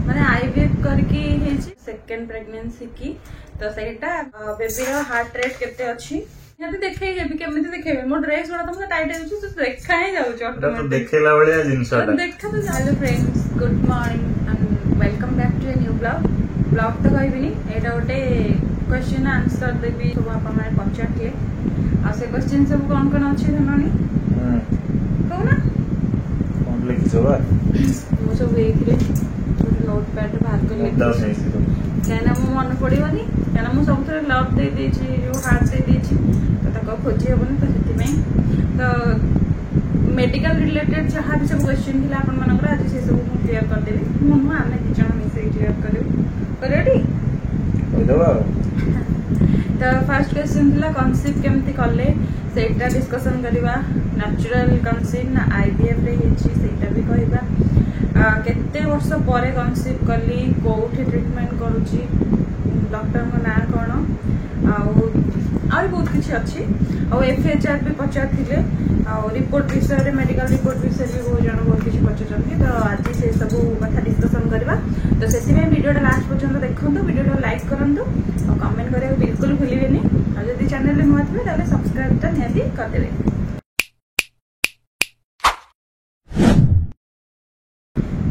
मैंने आईवीएफ करके second pregnancy की तो सेटा बेबी रो हार्ट रेट केते अछि यदि देखे जेबी केमिति देखेबे मो ड्रेस गुडा तुमसे टाइट है तो देखा ही जाउ छ तो देखेला बळिया जिंसटा देखा तो hello friends good morning and welcome back to a new blog तो कहबिनी एटा गोटे क्वेश्चन आंसर देबी सब आपन माने पचारथिए आ से क्वेश्चन सब कोन अछि धननी कहू ना कोन लिखि जबा मो सब एक रे नोटपैड बाहर कर ले कहना मो मन पड़ोनी कहना मु सब लव दे जो हार्ट दे तो खोजी हेबनी तो से तो मेडिकल रिलेटेड जहाँ भी सब क्वेश्चन थी आप आज से सब क्लीयर करदेवी मुझे आम दिज मिसे क्लीयर करूँ रेडी तो फर्स्ट क्वेश्चन थी कनसीव केमती कले सेटा डिस्कसन करवा नेचुरल कनसीव ना आईवीएफ रे सेटा भी कहवा केते वर्ष पर कनसीव कली कोठी ट्रीटमेंट करूची डॉक्टर को ना कौन आउ बहुत किसी अच्छी एफएचआर भी पचार रिपोर्ट विषय मेडिकल रिपोर्ट विषय भी बहुत जन बहुत किसी पचार तो आज से सब कथा डिस्कसन करवा तो से वीडियोटा लास्ट पर्यंत देखो वीडियोटा लाइक करूँ और कमेंट करें बिल्कुल भूलें और जब चैनल नुआ थे सब्सक्राइबटा निहाती करदे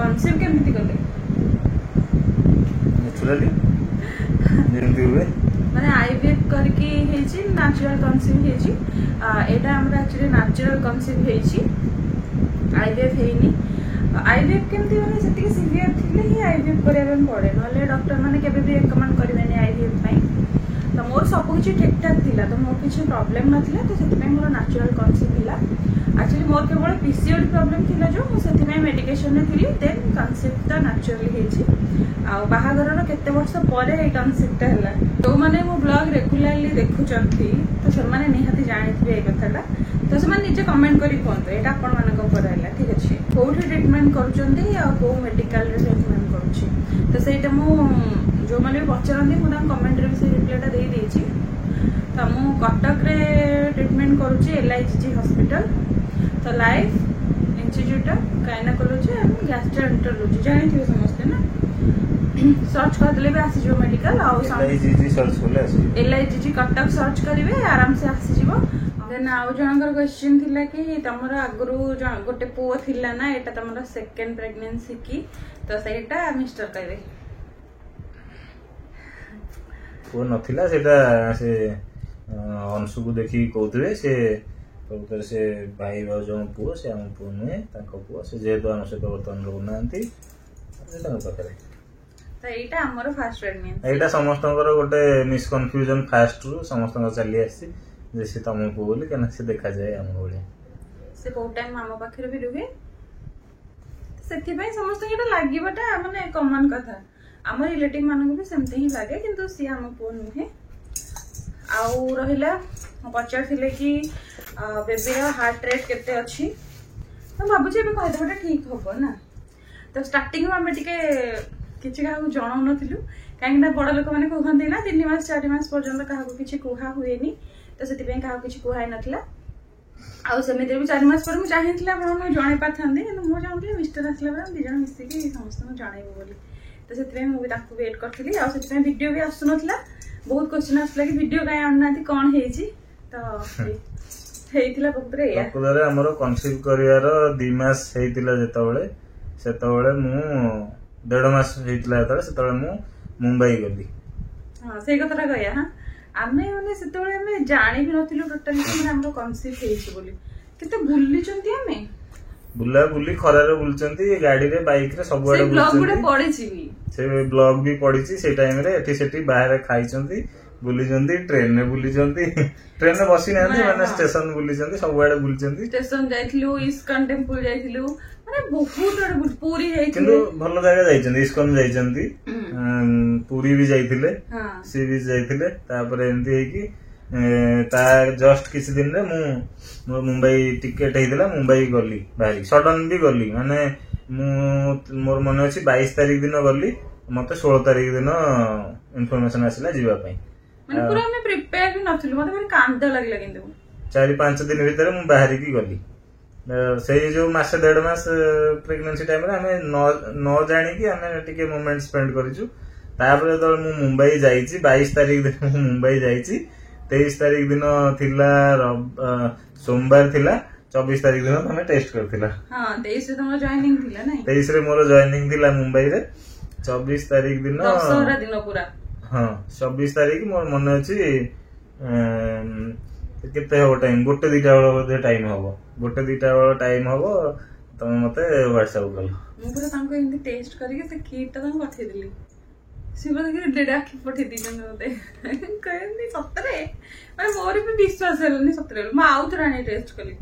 कनसीव केमिति कले नेचुरली जेमति हुए माने आईवीएफ करके हेची नेचुरल कनसीव हेची एटा हमरा एक्चुअली नेचुरल कनसीव हेची आईवीएफ हेनी आईवीएफ केमिति माने सेति सीवियर थिले ही आईवीएफ करबेन पड़े नले डॉक्टर माने केबे भी रिकमेंड करबेनी आईवीएफ पई तो मोर सब किछि ठीक ठाक थिला तो मोर किछि प्रॉब्लम नथिला तो सेति मोर नेचुरल कनसीव थिला एक्चुअली मोर केवल पीसीओडी प्रॉब्लम थिला जो मो सेति में मेडिकेशन ने थिली देन कनसीवटा नेचुरली हेची आ बाहागर केते वर्ष पर ए कनसीवटा हला तो माने मो ब्लॉग रेगुलरली देखुचंती तो से माने निहाती जानिथिबे ए कथाटा तो से माने निजे कमेंट करी कोनतो एटा आपण मानक ऊपर हला ठीक अछि कोठी ट्रीटमेंट करूचंती आ को मेडिकल रे ट्रीटमेंट करूची तो सेटा मो जो माने पचारंती मु ता कमेंट रे से रिप्लाईटा दे देची तो मु कटक रे ट्रीटमेंट करूची एलआईजीजी हॉस्पिटल तो life institute gynaecology and gastroenterology जानिथिबे समस्ते ना सर्च कर देले भी आसी जो मेडिकल एलआईजीजी सर्च करले आसी एलआईजीजी कटक सर्च करिवे आराम से आसी जीवो देन आउ जनकर क्वेश्चन थिला कि तमरो आगरु गोटे पुओ थिला ना एटा तमरो सेकंड प्रेगनेंसी की तो सेटा मिस्टर कहबे पुओ नथिला सेटा से अंशु को देखि कहउतबे से कहउतबे से भाई भाउजन पुओ से हम पुओ नुहे ताको पुओ से जेतो हम से बर्तन रहू नांती सेटा पकरे तो एटा हमरो फर्स्ट प्रेगनेंसी एटा समस्तनकर गोटे मिसकन्फ्यूजन फास्ट रु समस्तनकर चली आसी जे से तम को बोली केना से देखा जाए हम बोले से बहुत टाइम मामा पाखरे भी रुहे सेति भाई समस्त केटा लागिबटा माने कॉमन कथा हम रिलेटिव मानक भी सेमते ही लागे किंतु सी हम पुओ नुहे आउ रहिला पचार थिले कि बेबी रो हार्ट रेट केते अछि तो भाबु जे भी कह देबटा ठीक होबो ना तो स्टार्टिंग में हमें टिके किछि का जणाउ नथिलु काहेकि ना बड़ लोक माने कहंती ना 3 मास 4 मास पर्यंत काहा को किछि कुहा हुएनी तो सेति पे काहा किछि कुहाय नथिला आ सेमिते भी 4 मास पर मु चाहिथिला आपण जणाई पाथांदी किंतु मु जानथि मिस्टर असला बरा दी जण मिसी कि समस्त जानाइबो बोली तो सेति पे मु भी ताकू वेट करथिली आ सेति पे वीडियो भी आसु नथिला बहुत क्वेश्चन आसला कि वीडियो काहे आननाथि कोन हेछि तो हेइतिला पुत्रे या पुत्रे हमरो कनसीव करियार 2 मास हेइतिला सेतबेले मु 1.5 मास हेइतिला सेतबेले मु मुंबई गली हां से कथरा गया हां आमे माने सेतबेले हमें जानि भी नथिलु टोटली कि हमरो कनसीव हेइछि बोली केते बुल्ली चंती हमें बुला बुली खरा रे बुलचंती गाड़ी रे बाइक रे सब आडे बुलचंती ब्लॉग गुडे पड़िछि भी से ब्लॉग भी पड़िछि से टाइम रे एठी सेठी बाहर खाइचंती बुली जंती ट्रेन में बुली जंती ट्रेन में बसी नांती माने स्टेशन बुली जंती सब आडे बुलचंती स्टेशन जाइथिलु इस्कन टेंपल जाइथिलु माने बहुत आडे पूरी जाइथिलु किंतु भलो जगह जाइचंती इस्कन जाइचंती पूरी भी जाइथिले सी भी जाइथिले तापर एंती है कि ता जस्ट किछि दिन रे मु मुंबई टिकट हेइदिला मुंबई गली बाहरी सडन भी गली माने मु मोर मन अछि 22 तारिख दिन गली मते 16 तारिख दिन इन्फॉर्मेशन आसिला जीवा पई माने पूरा प्रिपेयर भी नथिलु मते कांद लागला किंतु 4-5 दिन भीतर मु बाहरी की गली ସେଇ ଯୋଉ ମାସେ 1.5 ମାସ ପ୍ରେଗନେନ୍ସି ଟାଇମରେ ଆମେ ନ ଜାଣିକି ଆମେ ଟିକେ ମୋମେଣ୍ଟ ସ୍ପେଣ୍ଡ କରିଛୁ। ତାପରେ ଯେତେବେଳେ ମୁଁ ମୁମ୍ବାଇ ଯାଇଛି 22 ତାରିଖ ଦିନ ମୁଁ ମୁମ୍ବାଇ ଯାଇଛି, 23 ତାରିଖ ଦିନ ଥିଲା ସୋମବାର ଥିଲା, 24 ତାରିଖ ଦିନ ତମେ ଟେଷ୍ଟ କରିଥିଲା। 23 ରେ ମୋର ଜଏନିଂ ଥିଲା ମୁମ୍ବାଇରେ, 24 ତାରିଖ ଦିନ ହଁ 24 ତାରିଖ ମୋର ମନେ ଅଛି କେତେ ହବ ଟାଇମ, 1-2 ବେଳ ବୋଧେ ଟାଇମ ହବ, 1-2 ବେଳ ଟାଇମ ହବ, ତମେ ମତେ ହ୍ୱାଟ୍ସଆପ କଲ। ମୁଁ ପୁରା ତାଙ୍କୁ ଏମିତି ଟେଷ୍ଟ କରିକି ସେ କିଟ୍ ଟା ତାଙ୍କୁ ପଠେଇଦେଲି, ସେ ବୋଧେ ଆଖି ପଠେଇ ଦେଇଛନ୍ତି ମତେ, କହିଲି ସତରେ, ମାନେ ମୋର ବି ବିଶ୍ୱାସ ହେଲାନି ସତରେ, ମୁଁ ଆଉ ଥରେ ଆଣି ଟେଷ୍ଟ କଲି,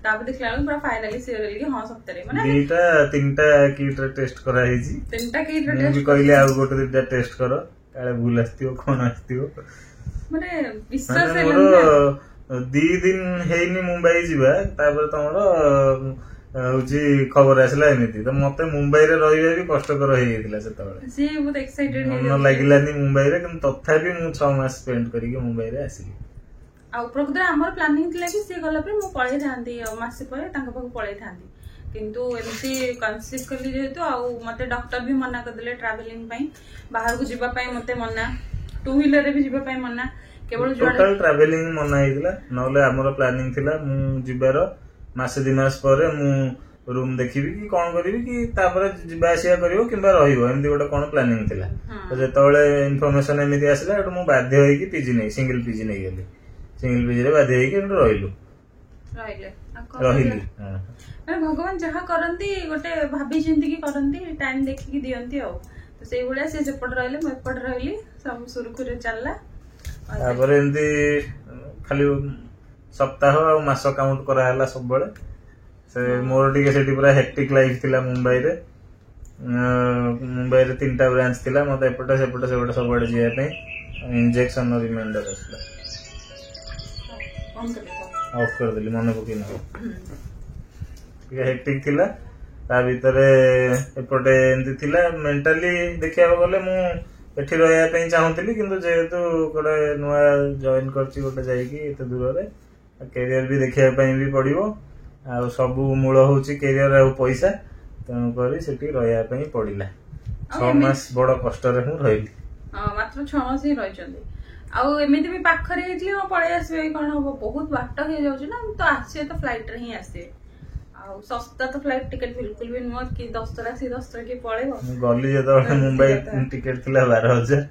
ତାପରେ ଦେଖିଲା ବେଳକୁ ପୁରା ଫାଇନାଲି ସିଓର ହେଲି କି ହଁ ସତରେ, ମାନେ 2-3ଟା କିଟ୍ ରେ ଟେଷ୍ଟ କରାହେଇଛି, 3ଟା କିଟ୍ ରେ ଟେଷ୍ଟ କହିଲି ଆଉ 1-2ଟା ଟେଷ୍ଟ କର, କାଳେ ଭୁଲ ଆସିଥିବ କଣ ଆସିଥିବ, ମାନେ ବିଶ୍ୱାସ ହେଲାନି। 2 ଦିନ ହେଇନି ମୁମ୍ବାଇ ଯିବା, ତାପରେ ତମର ହଉଛି ଖବର ଆସିଲା ଏମିତି, ତ ମତେ ମୁମ୍ବାଇରେ ରହିବା ବି କଷ୍ଟକର ହେଇଯାଇଥିଲା ସେତେବେଳେ, ମନ ଲାଗିଲାନି ମୁମ୍ବାଇରେ, କିନ୍ତୁ ତଥାପି ମୁଁ 6 ମାସ ସ୍ପେଣ୍ଡ କରିକି ମୁମ୍ବାଇରେ ଆସିଲି। ଆଉ ପ୍ରକୃତରେ ଆମର ପ୍ଲାନିଂ ଥିଲା କି ସେ ଗଲା ପରେ ମୁଁ ପଳେଇଥାନ୍ତି, ମାସେ ପରେ ତାଙ୍କ ପାଖକୁ ପଳେଇଥାନ୍ତି, କିନ୍ତୁ ଏମିତି କନସିଭ୍ କଲି ଯେହେତୁ, ଆଉ ମତେ ଡକ୍ଟର ବି ମନା କରିଦେଲେ ଟ୍ରାଭେଲିଂ ପାଇଁ, ବାହାରକୁ ଯିବା ପାଇଁ ମତେ ମନା, 2 ହ୍ୱିଲର ରେ ବି ଯିବା ପାଇଁ ମନା, କେବଳ ଟୋଟାଲ ଟ୍ରାଭେଲିଂ ମନା ହେଇଥିଲା। ନହେଲେ ଆମର ପ୍ଲାନିଂ ଥିଲା ମୁଁ ଯିବାର 1-2 ମାସ ପରେ ମୁଁ ରୁମ ଦେଖିବି କି କଣ କରିବି, କି ତାପରେ ଯିବା ଆସିବା କରିବ କିମ୍ବା ରହିବ, ଏମିତି ଗୋଟେ କଣ ପ୍ଲାନିଂ ଥିଲା। ତ ଯେତେବେଳେ ଇନଫର୍ମେସନ ଏମିତି ଆସିଲା, ଏଠୁ ମୁଁ ବାଧ୍ୟ ହେଇକି ପିଜି ସିଙ୍ଗଲ ପିଜି ନେଇଗଲି, ସିଙ୍ଗଲ ପିଜି ରେ ବାଧ୍ୟ ହେଇକି ଏଠୁ ରହିଲି। ଭଗବାନ ଯାହା କରନ୍ତି ଗୋଟେ ଭାବି ଚିନ୍ତିକି କରନ୍ତି, ଟାଇମ ଦେଖିକି ଦିଅନ୍ତି ଆଉ, ତ ସେଇଭଳିଆ ସେ ସେପଟେ ରହିଲେ ମୁଁ ଏପଟେ ରହିଲି, ସବୁ ସୁରୁଖୁରୁରେ ଚାଲିଲା। ତାପରେ ଏମିତି ଖାଲି ସପ୍ତାହ ଆଉ ମାସ କାଉଣ୍ଟ କରାହେଲା ସବୁବେଳେ। ସେ ମୋର ଟିକେ ସେଠି ପୁରା ହେକ୍ଟିକ ଲାଇଫ ଥିଲା ମୁମ୍ବାଇରେ। ମୁମ୍ବାଇରେ 3ଟା ବ୍ରାଞ୍ଚ ଥିଲା, ମତେ ଏପଟେ ସେପଟେ ସବୁଆଡେ ଯିବା ପାଇଁ ଇଞ୍ଜେକ୍ସନ ରିମାଇଣ୍ଡର ଆସିଲା, ଅଫ୍ କରିଦେଲି, ମନେ ପକେଇ ନବ, ଟିକେ ହେକ୍ଟିକ ଥିଲା। ତା ଭିତରେ ଏପଟେ ଏମିତି ଥିଲା, ମେଣ୍ଟାଲି ଦେଖିବାକୁ ଗଲେ ମୁଁ ଏଠି ରହିବା ପାଇଁ ଚାହୁଁଥିଲି, କିନ୍ତୁ ଯେହେତୁ ଗୋଟେ ନୂଆ ଜଏନ କରିଛି ଗୋଟେ ଯାଇକି ଏତେ ଦୂରରେ, କ୍ୟାରିୟର ବି ଦେଖିବା ପାଇଁ ବି ପଡିବ, ଆଉ ସବୁ ମୂଳ ହଉଛି କ୍ୟାରିୟର ଆଉ ପଇସା, ତେଣୁକରି ସେଠି ରହିବା ପାଇଁ ପଡିଲା। 6 ମାସ ବଡ କଷ୍ଟରେ ମୁଁ ରହିଲି। ମାତ୍ର 6 ମାସ ହିଁ ରହିଛନ୍ତି। ଆଉ ଏମିତି ବି ପାଖରେ ହେଇଥିଲେ ପଳେଇ ଆସିବେ, କଣ ହବ, ବହୁତ ବାଟ ହେଇଯାଉଛି ନା, ତ ଆସିବେ ତ ଫ୍ଲାଇଟ ରେ ହିଁ ଆସିବେ, ଆଉ ଶସ୍ତା ତ ଫ୍ଲାଇଟ ଟିକେଟ ବିଲକୁଲ ବି ନୁହଁ କି 10 ଥର ଆସି 10 ଥର କିଏ ପଳେଇବ। ମୁଁ ଗଲି ଯେତେବେଳେ ମୁମ୍ବାଇ ଟିକେଟ ଥିଲା 12,000,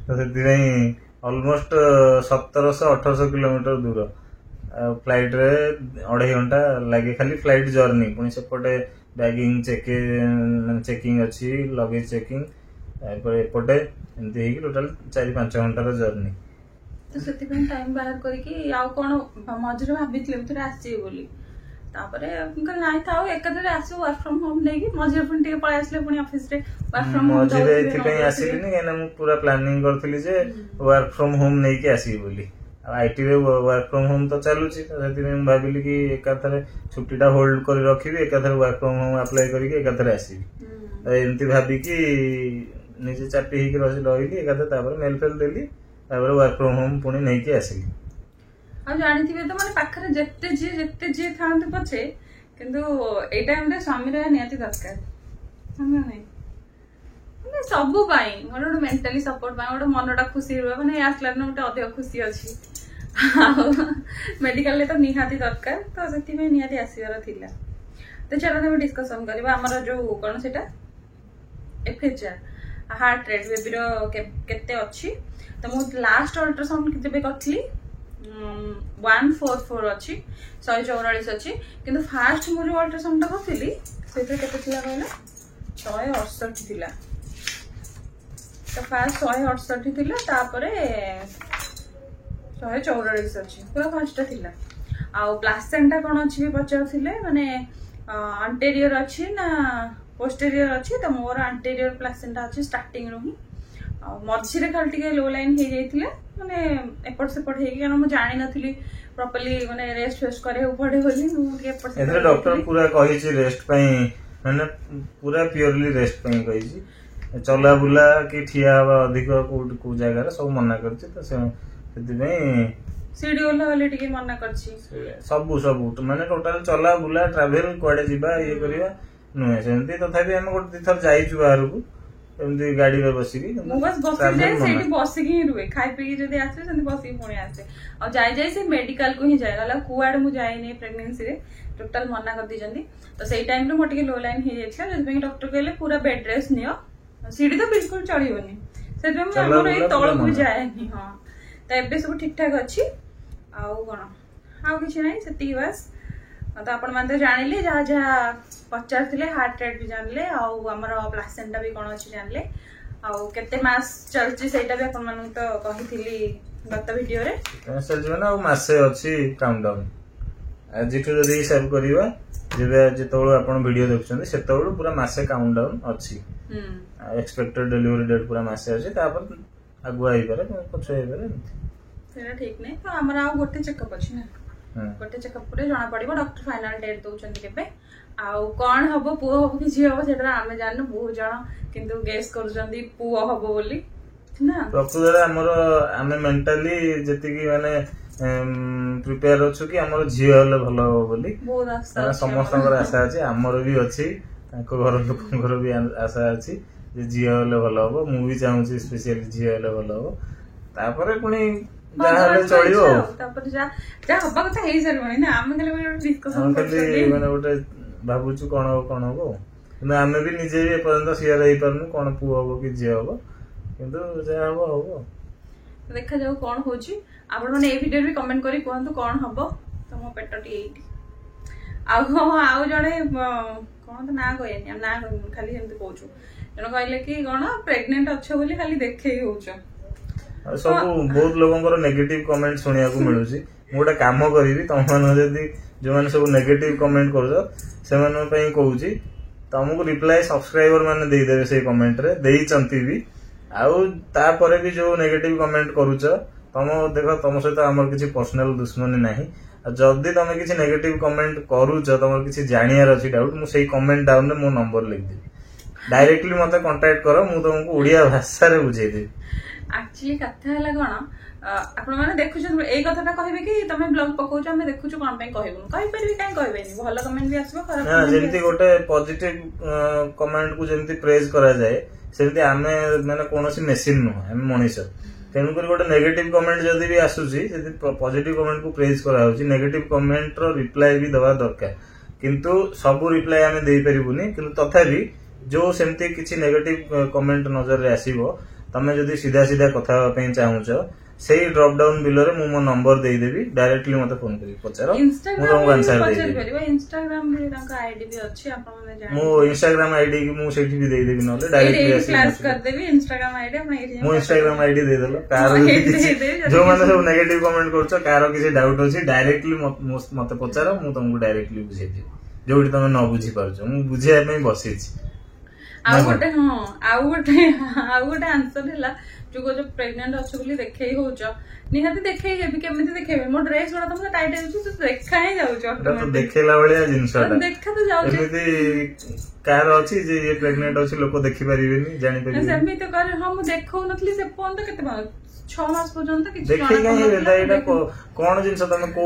ତ ସେଥିପାଇଁ ଅଲମୋଷ୍ଟ 1700-1800 କିଲୋମିଟର ଦୂର, ଆଉ ଫ୍ଲାଇଟ ରେ 2.5 ଘଣ୍ଟା ଲାଗେ ଖାଲି ଫ୍ଲାଇଟ ଜର୍ଣ୍ଣି, ପୁଣି ସେପଟେ ବ୍ୟାଗିଂ ଚେକିଂ ଅଛି, ଲଗେଜ ଚେକିଂ, ତାପରେ ଏପଟେ ଏମିତି ହେଇକି ଟୋଟାଲ 4-5 ଘଣ୍ଟାର ଜର୍ଣ୍ଣି। ତ ସେଥିପାଇଁ ଟାଇମ ବାହାର କରିକି, ଆଉ କଣ ମଝିରେ ଭାବିଥିଲେ ଥରେ ଆସିବେ ବୋଲି, ତାପରେ ନାଇଁ ଥାଉ ଏକାଥରେ ଆସିବ ୱାର୍କ ଫ୍ରମ ହୋମ ନେଇକି, ମଝିରେ ପୁଣି ଟିକେ ପଳେଇ ଆସିଲେ ପୁଣି ଅଫିସରେ ୱାର୍କ ଫ୍ରମ ହୋମ। ମଝିରେ ଏଥିପାଇଁ ଆସିଲିନି କାହିଁକିନା ମୁଁ ପୁରା ପ୍ଲାନିଂ କରିଥିଲି ଯେ ୱାର୍କ ଫ୍ରମ ହୋମ ନେଇକି ଆସିବି ବୋଲି, ଆଉ ଆଇଟି ରେ ୱାର୍କ ଫ୍ରମ ହୋମ ତ ଚାଲୁଛି, ସେଥିପାଇଁ ମୁଁ ଭାବିଲି କି ଏକାଥରେ ଛୁଟିଟା ହୋଲ୍ଡ କରି ରଖିବି, ଏକାଥରେ ୱାର୍କ ଫ୍ରମ ହୋମ ଆପ୍ଲାଏ କରିକି ଏକାଥରେ ଆସିବି, ଏମିତି ଭାବିକି ନିଜେ ଚାପି ହେଇକି ରହିଲି ଏକାଥରେ, ତାପରେ ମେଲ ଫେଲ ଦେଲି, ତାପରେ ୱାର୍କ ଫ୍ରମ ହୋମ ପୁଣି ନେଇକି ଆସିଲି। ଆଉ ଜାଣିଥିବେ ତ, ମାନେ ପାଖରେ ଯେତେ ଯିଏ ଥାଆନ୍ତୁ ପଛେ, କିନ୍ତୁ ଏଇ ଟାଇମରେ ସ୍ୱାମୀ ରହିବା ନିହାତି ଦରକାର, ମାନେ ସବୁ ପାଇଁ, ଗୋଟେ ମେଣ୍ଟାଲି ସପୋର୍ଟ ପାଇଁ, ଗୋଟେ ମନଟା ଖୁସି ରୁହେ, ମାନେ ଆସିଲା ଦିନ ଗୋଟେ ଅଧିକ ଖୁସି ଅଛି, ଆଉ ମେଡିକାଲରେ ତ ନିହାତି ଦରକାର, ତ ସେଥିପାଇଁ ନିହାତି ଆସିବାର ଥିଲା। ତ ଚାଲ ଆମେ ଡିସ୍କସନ କରିବା ଆମର ଯୋଉ କଣ ସେଟା FHR, ହାର୍ଟ ରେଟ୍ ବେବିର କେତେ ଅଛି। ତ ମୁଁ ଲାଷ୍ଟ ଅଲ୍ଟ୍ରାସାଉଣ୍ଡ ଯେବେ କରିଥିଲି 144 ଅଛି, 144 ଅଛି, କିନ୍ତୁ ଫାଷ୍ଟ ମୁଁ ଯୋଉ ଅଲ୍ଟ୍ରାସାଉଣ୍ଡ କରିଥିଲି ସେଥିରେ କେତେ ଥିଲା କହିଲ, 168 ଥିଲା। ତ ଫାଷ୍ଟ 168 ଥିଲା, ତାପରେ 144 ଅଛି, ପୁରା ଫାଷ୍ଟ ଥିଲା। ଆଉ ପ୍ଲାସେଣ୍ଟା କଣ ଅଛି ବି ପଚାରୁଥିଲେ, ମାନେ ଆଣ୍ଟେରିୟର ଅଛି ନା ପୋଷ୍ଟେରିୟର ଅଛି, ତ ମୋର ଆଣ୍ଟେରିୟର ପ୍ଲାସେଣ୍ଟା ଅଛି ଷ୍ଟାର୍ଟିଂ ରୁ ହିଁ, ଆଉ ମଝିରେ ଖାଲି ଟିକେ ଲୋ ଲାଇନ୍ ହେଇଯାଇଥିଲା, ମାନେ ଏପଟ ସେପଟ ହେଇକି, କାରଣ ମୁଁ ଜାଣିନଥିଲି ପ୍ରପରଲି, ମାନେ ରେଷ୍ଟ ଫେଷ୍ଟ କରିବାକୁ ପଡେ ବୋଲି, ମୁଁ ଟିକେ ଏପଟ ସେପଟ। ଡକ୍ଟର ପୁରା କହିଛି ରେଷ୍ଟ ପାଇଁ, ମାନେ ପୁରା ପିଓରଲି ରେଷ୍ଟ ପାଇଁ କହିଛି, ଚଲାବୁଲା କି ଠିଆ ହବା ଅଧିକ କୋଉ ଜାଗାରେ ସବୁ ମନା କରିଛି, ତ ସେଥିପାଇଁ सीडी ओल्ला टिके मना करछि सब सब माने टोटल चला बुला ट्रैवल कुआडे जीवा ये करिया नुहे सेमती तथापि हम गोटे थर जाइछु बाहर को एमती गाड़ी रे बसी की मु बस बसी जाए सेठी बसी की रुए खाइ पी जदी आसे सेठी बसी पुणी आसे और जाई जाई से मेडिकल को ही जाए गला कुआडे मु जाई नै प्रेगनेंसी रे टोटल मना कर दी जंदी तो सेही टाइम रे मोटे लो लाइन हे जाइछा जदी डॉक्टर कहले पूरा बेड रेस्ट नियो सीडी तो बिल्कुल चढ़ीबनी सेठी हम हमर ए तळ को जाए नि हां त एबे सब ठीक ठाक अछि आउ कोन आउ किछ नै सेती बस तो आपण माने जानिले जहा जहा पचारथिले हार्ट रेट भी जानले आउ हमर प्लासेंटा भी कोन अछि जानले आउ केते मास चलछि सेटा भी आपण मानु तो कहिथिली गत वीडियो रे चल जना आउ मासे अछि काउंटडाउन आज जेठो जदी हिसाब करिवा जेबे जेतोळ आपण वीडियो देखछन सेतोळ पूरा मासे काउंटडाउन अछि एक्सपेक्टेड डिलीवरी डेट पूरा मासे अछि तापर अगुआ ही करे कुछ हे करे सेटा ठीक नै तो हमरा आउ गोटे चेकअप अछि ना गोटे चेकअप रे जाना पड़िबो डॉक्टर फाइनल डेट दउछन केबे आउ कोन हबो पुओ हबो कि झियो हबो सेटा आमे जाननु बहुत जण किंतु गेस करूछंदी पुओ हबो बोली ना प्रकृତରେ हमरो आमे मेंटली जति कि माने प्रिपेयर अछु कि हमरो झियो हले भलो हो बोली बहुत आशा समस्तकर आशा अछि हमरो भी अछि ताको घर लोकଙ୍କର भी आशा अछि जे झियो हले भलो हो मु भी चाहू छी स्पेशली झियो हले भलो हो तापरे पुनी जाहले चलियो तापर जा हबा कथा हेई सरबनी ना आमे खाली डिस्कशन करछी माने गोटे भाबुछु कोन हो किंतु आमे भी निजे भी पर्यंत शेयर हेई परनु कोन पु होबो कि जे होबो किंतु जे होबो देखा जाऊ कोन होची आपण माने ए वीडियो भी कमेंट करी कहंतु कोन हबो तमो पेटटी एठी आउ जणे कोन तो ना कहनी ना खाली हमते कहूछु जण कहले कि कोन प्रेग्नेंट अच्छो बोली खाली देखे होउछ सब बहुत लोगों नेगेटिव कमेंट सुनिया को मिलुची गोटे काम करी तुम जदि जो मैंने सब नेगेटिव कमेंट कर कहूची तुमको रिप्लाई सब्सक्राइबर माने देदेवे से कमेंट रे देई चंती भी आउ तापरे भी जो नेगेटिव कमेंट करूछ तुम देख तुम सहित हमर किसी पर्सनल दुश्मनी नाही जदि तुम किसी नेगेटिव कमेंट करूछ तुम किसी जानियार अछि डाउट मु सेही कमेंट डाउन रे मो नंबर लिख देबी डायरेक्टली मते कांटेक्ट करो मु तुमको ओडिया भाषा रे बुझाई देबी एक्चुअली कथा हला कोन आपण माने देखुछ ए कथाटा कहबे कि तमे ब्लॉग पकोछ हम देखुछ कोन पे कहबो कहि परबी काई कहबेनी भलो कमेंट भी आसबो खराब कमेंट जेंति गोटे पॉजिटिव कमेंट को जेंति प्रेज करा जाए सेंति आमे माने कोनोसी मशीन नो हम मनुष्य तेनु कर गोटे नेगेटिव कमेंट जदी भी आसुची जदी पॉजिटिव कमेंट को प्रेज करा होची नेगेटिव कमेंट रो रिप्लाई भी दवा दरकार किंतु सब रिप्लाई आमे देई परिबुनी किंतु तथापि जो सेंति किछि नेगेटिव कमेंट नजर रे आसीबो तमे जदी सीधा सीधा कथा पे चाहूछ सेही ड्रॉप डाउन बिलो रे मो नंबर देई देबी डायरेक्टली मते फोन करी पचारो मु तुमको आंसर देई देबी इंस्टाग्राम रे ताका आईडी भी अछि आपण माने जानि मो इंस्टाग्राम आईडी की मु सेठी भी देई देबी नले डायरेक्टली क्लास कर देबी इंस्टाग्राम आईडी हम एरिया मो इंस्टाग्राम आईडी दे देलो कार जो माने सब नेगेटिव कमेंट करछ कार किसी डाउट अछि डायरेक्टली मते पचारो मु तुमको डायरेक्टली बुझाई देबी जोडी तमे न बुझी पारछ मु बुझिया पे बसि छी आउ गोटे आंसर हैला जो जो प्रेग्नेंट अच्छे बोली देखई होछ निहाती देखई हेबी केमिति देखेबे मो ड्रेस गुडा तुमसे टाइट होछ तो देखा ही जाउछ तो देखेला बलिया जिंसटा देखा तो जाउछ एमिति कार अछि जे ये प्रेग्नेंट अछि लोक देखि परिबेनी जानि परिबेनी सेमी तो कर हम देखौ नथली से फोन तो केते 6 मास पर्यंत कि देखै काहे बेटा एटा कोन जिंस तमे को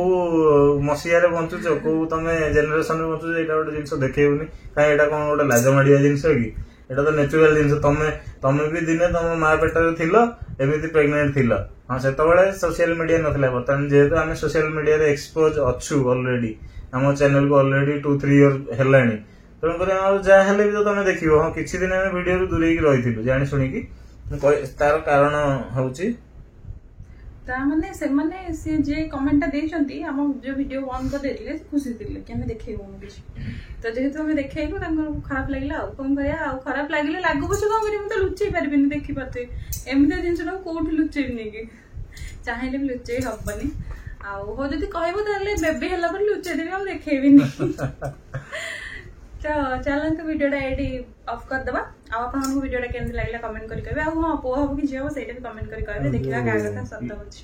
मसिया रे बंचुछ को तमे जनरेशन रे बंचुछ एटा गोटे जिंस देखैउनी काहे एटा कोन गोटे लाजमाडिया जिंस कि एटा तो नेचुरल जिंस तमे भी दिने तम मां पेट रे थिलो एमिति प्रेग्नेंट थिलो हां सेतबेले सोशल मीडिया नथला बर्तन जेहेतु आमे सोशल मीडिया रे एक्सपोज अछु ऑलरेडी हम चैनल को ऑलरेडी 2-3 इयर हेलानी तण करे आ जा हेले भी तो तमे देखियो हां किछि दिन हम वीडियो रे दूरे की रहिथिलु जानि सुनी की तार कारण होउची ता माने से माने से जे कमेंट देइचंती हम जो वीडियो ऑन कर देथिले से खुशी थिले कि हमें देखैबो किछ तो जेहेतु हमें देखैबो तांको खराब लागला आ कोन करिया आ खराब लागले लागो बस कोन करी हम तो लुचै परबिनी देखि पाते एमिते जिंसटा कोठी लुचैबिनी कि चाहेले भी लुचै हबनी आ हो जदी कहबो ताले बेबी हला पर लुचै देबी हम देखैबिनी तो चलन तो वीडियोटा एडी ऑफ कर दबा आ आपन वीडियोटा केमति लागला कमेंट करी कहबे आ हां पो हबो कि जे हबो सेटा भी कमेंट करी कहबे देखिबा का कथा सत्य होछि।